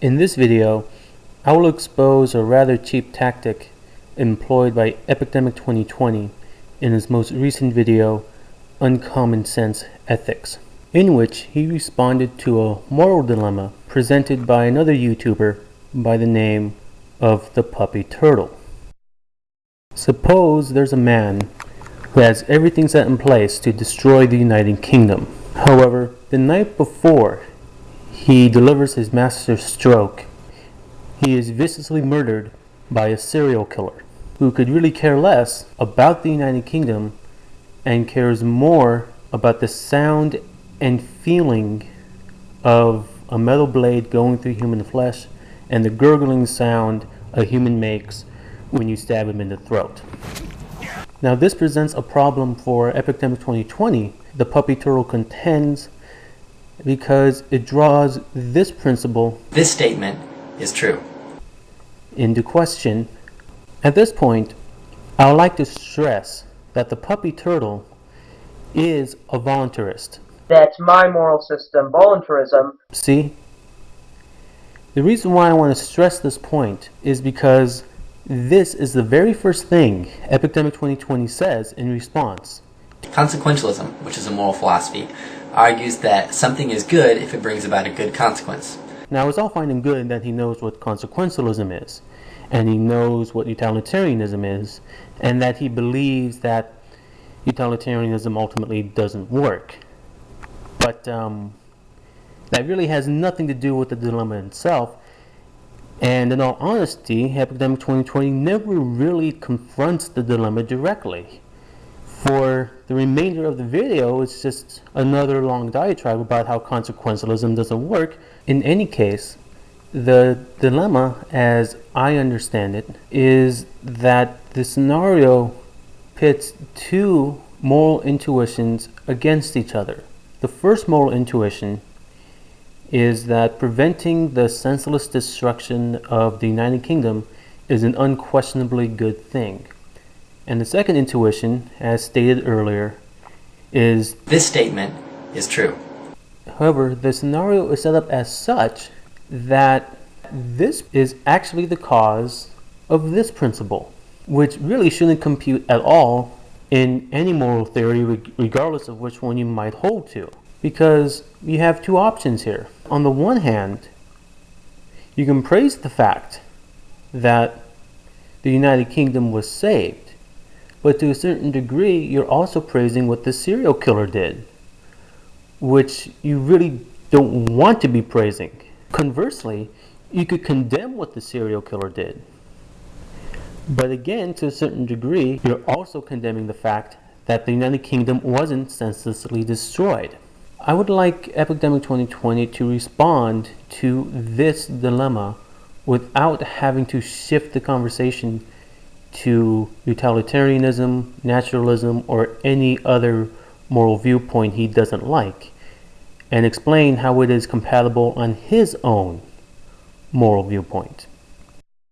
In this video, I will expose a rather cheap tactic employed by Epidemic 2020 in his most recent video, Uncommon Sense Ethics, in which he responded to a moral dilemma presented by another YouTuber by the name of thepuppyturtle. Suppose there's a man who has everything set in place to destroy the United Kingdom. However, the night before he delivers his master stroke, he is viciously murdered by a serial killer who could really care less about the United Kingdom and cares more about the sound and feeling of a metal blade going through human flesh and the gurgling sound a human makes when you stab him in the throat. Now this presents a problem for Epidemic 2020, thepuppyturtle contends, because it draws this principle, this statement is true, into question. At this point, I would like to stress that thepuppyturtle is a voluntarist. That's my moral system, voluntarism. See? The reason why I want to stress this point is because this is the very first thing Epidemic 2020 says in response. Consequentialism, which is a moral philosophy, argues that something is good if it brings about a good consequence. Now it's all fine and good that he knows what consequentialism is, and he knows what utilitarianism is, and that he believes that utilitarianism ultimately doesn't work. But that really has nothing to do with the dilemma itself. And in all honesty, Epidemic 2020 never really confronts the dilemma directly. For the remainder of the video, it's just another long diatribe about how consequentialism doesn't work. In any case, the dilemma, as I understand it, is that the scenario pits two moral intuitions against each other. The first moral intuition is that preventing the senseless destruction of the United Kingdom is an unquestionably good thing. And the second intuition, as stated earlier, is this statement is true. However, the scenario is set up as such that this is actually the cause of this principle, which really shouldn't compute at all in any moral theory, regardless of which one you might hold to. Because you have two options here. On the one hand, you can praise the fact that the United Kingdom was saved, but to a certain degree, you're also praising what the serial killer did, which you really don't want to be praising. Conversely, you could condemn what the serial killer did. But again, to a certain degree, you're also condemning the fact that the United Kingdom wasn't senselessly destroyed. I would like Epidemic 2020 to respond to this dilemma without having to shift the conversation to utilitarianism, naturalism, or any other moral viewpoint he doesn't like, and explain how it is compatible on his own moral viewpoint.